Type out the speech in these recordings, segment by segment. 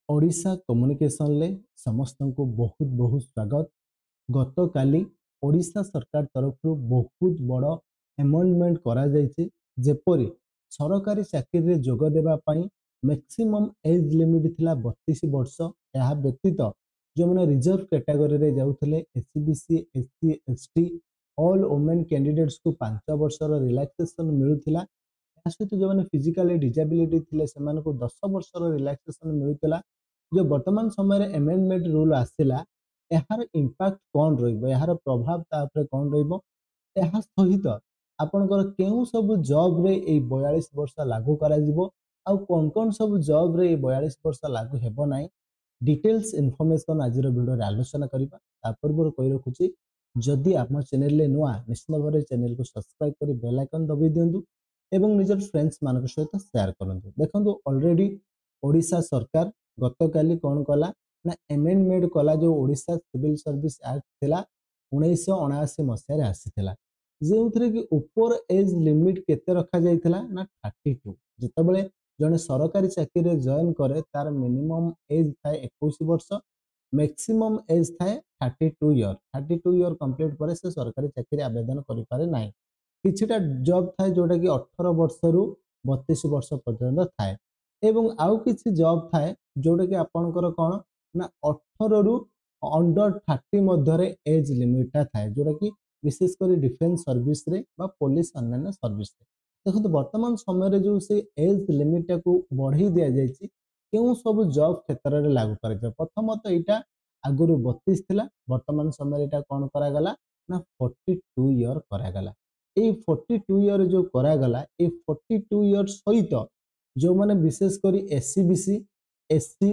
Odisha communication ले समस्त को बहुत बहुत स्वागत। गत काली ओडिशा सरकार तरफ बहुत बड़ एमेंडमेंट करा जायछि जेपरि सरकारी चाकरी रे जोग देबा पई मैक्सिमम एज लिमिट थिला 32 वर्ष। यह व्यतीत जो मैंने रिजर्व कैटेगरी रे जाउथले SCBC SC ST all women candidates को 5 वर्ष रिलैक्सेशन मिलुथिला। सहित जो मैंने फिजिकली डिजेबिलिटी थिले सेमान को 10 वर्ष रिलैक्सेशन मिलुथिला। जो वर्तमान समय एमेंडमेंट रूल आसिला यार इंपैक्ट कौन रहिबो, यार प्रभाव तापर कौन रहिबो, यह सहित आपनकर केउ सब जॉब रे ए 42 वर्ष लागू करा जिवो आ कोन कोन सब जॉब रे 42 वर्ष लागू हेबो नाही डिटेल्स इन्फॉर्मेशन आज वीडियो रे आलोचना करिबा। ता पूर्व कहि रखुची जदि आप चैनल ले नुआ निश्चित भाव चैनल को सब्सक्राइब करी बेल आइकन दबी दियंतु एवं निजर फ्रेंड्स मान सहित शेयर करंतु। देखंतु ऑलरेडी ओडिशा सरकार गत काली कोन कला ना एमेंडमेंट कला जो ओडिशा सिविल सर्विस एक्ट थिला 1979 मसिया रे आसीथिला जेउथरे कि ऊपर एज लिमिट केते रखा जाइथिला ना 32। जेतेबेले जने सरकारी चाकरी रे जॉइन करे तार मिनिमम एज थाए 21 वर्ष, मैक्सिमम एज थाए 32 ईयर। 32 ईयर कंप्लीट पर से सरकारी चाकरी आवेदन करि पारे नाही। किछिटा जॉब थाए जोटा कि 18 वर्ष रु 32 वर्ष पर्यंत थाए एवं आउ किछि जॉब थाए जोटा कि आपनकर कोन ना 18 रु अंडर 30 मध्यरे एज लिमिट थाए जोटा कि विशेषकर डिफेंस सर्विस रे बा पुलिस अन्य सर्विस रे। देखो वर्तमान समय रे जो से एज लिमिट को बढ़ी दिया जायछि केउ सब जॉब क्षेत्र रे लागू कर जाय। प्रथमतः एटा आगुरु 32 थिला, वर्तमान समय एटा कोन करा गला ना 42 ईयर करा गला। ए 42 ईयर जो करा गला ए 42 ईयर सहित जो माने विशेषकर एससीबीसी एससी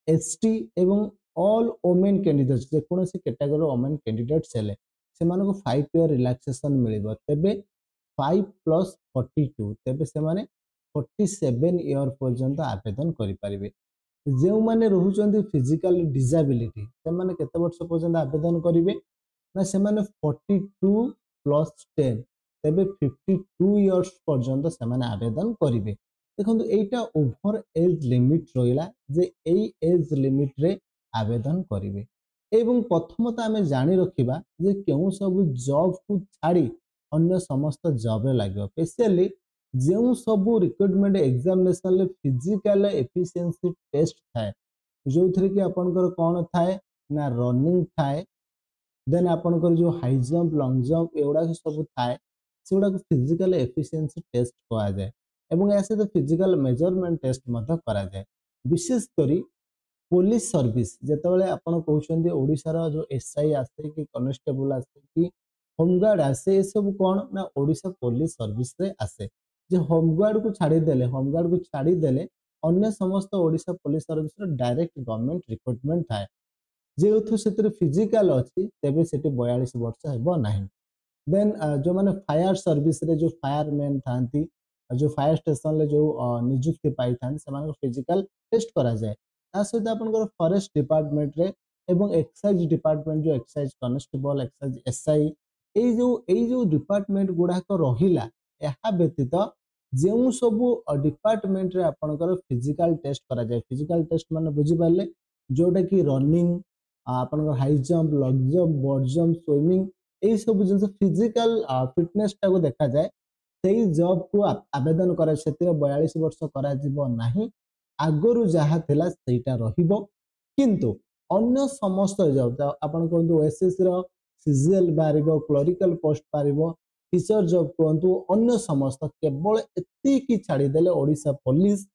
एसटी एवं ऑल वुमेन कैंडिडेट्स जे कोनोसी कैटेगरी वुमेन कैंडिडेट्स हेले सेमान को 5 ईयर रिलैक्सेशन मिलिबो। तेबे 5 प्लस 42 तेबे से माने 47 ईयर पर्यंत आवेदन करि परिबे। जे माने रहुचंदी फिजिकल डिसेबिलिटी से माने केते वर्ष पर्यंत आवेदन करिवे ना से माने 42 प्लस 10 तेबे 52 इयर्स पर्यंत से माने आवेदन करिवे। देखंतु एटा ओवर एज लिमिट रहिला जे एई एज लिमिट रे आवेदन करिवे एवं प्रथमतः आमे जानि रखिबा जे केउ सब जॉब को छाड़ी अन्य समस्त जॉब रे लागो। स्पेशली जेउ सब रिक्रूटमेंट एग्जामिनेशन ले फिजिकल एफिशिएंसी टेस्ट थाए जो थरे कि आपनकर कोन थाए ना रनिंग थाए, देन आपनकर जो हाई जंप लॉन्ग जंप एवडा सब थाए सेवडा को फिजिकल एफिशिएंसी टेस्ट कहा जाए एवं ऐसे तो फिजिकल मेजरमेंट टेस्ट मत करा जाए। विशेष करी पुलिस सर्विस जेतेबेले आपण कहउछन्दी ओडिसा रो जो एसआई आसे कि कांस्टेबल आसे कि होमगार्ड आसे ए सब कोन ना ओडिसा पुलिस सर्विस रे आसे। जे होमगार्ड को छाड़ी देले अन्य समस्त ओडिसा पुलिस सर्विस रो डायरेक्ट गवर्नमेंट रिक्रूटमेंट थाए जेउथु सेतिर फिजिकल अछि तेबे सेति 42 वर्ष हेबो नाही। देन जो माने फायर सर्विस रे जो फायरमैन थांती जो फायर स्टेशन ले जो नियुक्ति पाई थान समान को फिजिकल टेस्ट करा जाए। ता सहित आपनकर फॉरेस्ट डिपार्टमेंट रे एवं एक्साइज डिपार्टमेंट जो एक्साइज कांस्टेबल एक्साइज एसआई ए जो डिपार्टमेंट गुडा को रहिला एहा व्यतीत जेउ सब डिपार्टमेंट रे आपनकर फिजिकल टेस्ट करा जाए। फिजिकल टेस्ट माने बुझी पाले जोटा कि रनिंग आपनकर high jump long jump broad jump swimming ए सब जिन फिजिकल फिटनेस टा को देखा जाए सेही जॉब को आवेदन करे सेतिर 42 वर्ष करा जिवो नाही। आगरु जहा थिला सेटा रहिबो किंतु अन्य समस्त जॉब आपण कहंतु एसएस रो सीजीएल बारिबो क्लरिकल पोस्ट बारिबो टीचर जॉब कहंतु अन्य समस्त केवल एति की छाड़ी देले Odisha police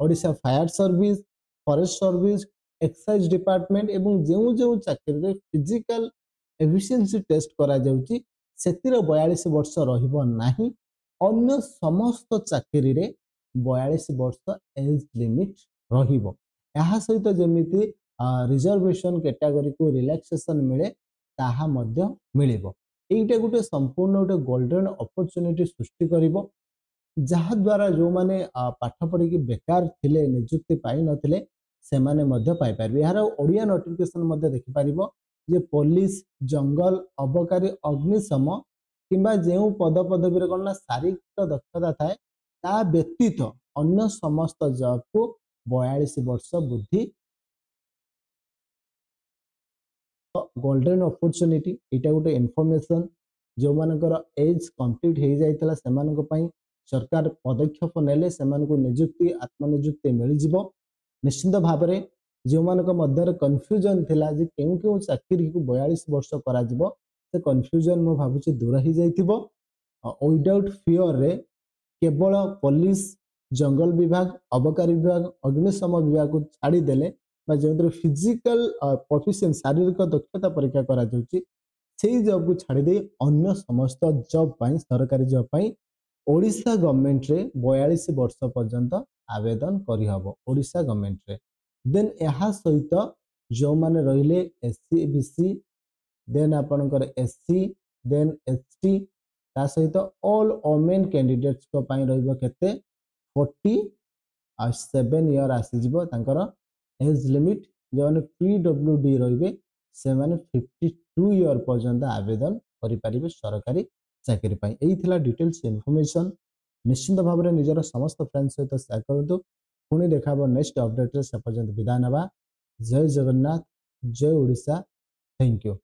Odisha fire service forest service excise department एवं जेउ जेउ चाकरी रे फिजिकल एफिशिएंसी टेस्ट करा जाउची सेतिर 42 वर्ष रहिबो नाही। अन्य समस्त चाकरी रे 42 वर्ष एज लिमिट रहिबो। एहा सहित जेमिति रिजर्वेशन कैटेगरी को रिलैक्सेशन मिले ताहा मध्य मिलिबो। एइटा गुटे संपूर्ण गुटे गोल्डन अपॉर्चुनिटी सृष्टि करिवो जहा द्वारा जो माने पाठ पढ़ी कि बेकार थिले नियुक्ति पाई नथिले सेमाने मध्य पाई पारबे। यार ओडिया नोटिफिकेशन मध्य देखि पारिबो जे पुलिस जंगल अबकारी अग्निशम किंबा जेउ पद पदवी रे कोन शारीरिक दक्षता थाए ता व्यतीत अन्य समस्त जॉब को 42 वर्ष वृद्धि गोल्डन अपॉर्चुनिटी एटा गोटे इनफॉरमेशन जो मानकर एज कंप्लीट हो जाइतला सेमानक पई सरकार पदक्षेप नेले सेमानक नियुक्ति आत्मनियुक्ति मिल जिवो निश्चित भाव में जो मानक मध्य कन्फ्यूजन थिला जे केउ केउ चाकरी को 42 वर्ष करा जिवो से कन्फ्यूजन मो भाबुची दूर ही जाइतिबो विदाउट फियर रे केवल पुलिस जंगल विभाग अबकारी विभाग अग्निशम विभाग को छाड़ी देले जो फिजिकल प्रोफिशिएंसी शारीरिक दक्षता परीक्षा करा जाउची सेही जॉब को छाड़ी दे अन्य समस्त जॉब पाई सरकारी जॉब पाई ओडिशा गवर्नमेंट रे 42 वर्ष पर्यंत आवेदन करि हबो ओडिशा गवर्नमेंट रे देन यहाँ सहित जो माने रहिले एससी बीसी देन आपनकर एससी देन एसटी ता सहित ऑल वुमेन कैंडिडेट्स को पाई रहइबो केते 47 ईयर आसी जिवो तांकर एज लिमिट जो माने पीडब्ल्यूडी रहिबे से माने 52 ईयर पर्यंत आवेदन करि परिबे सरकारी चाकरी पाई एही थिला डिटेल्स इन्फॉर्मेशन निश्चित भाव में निजर समस्त फ्रेंड्स सहित शेयर करतु पुणी देखाबो नेक्स्ट अपडेट रे से पर्यंत विदाय नबा जय जगन्नाथ जय ओडिशा थैंक यू।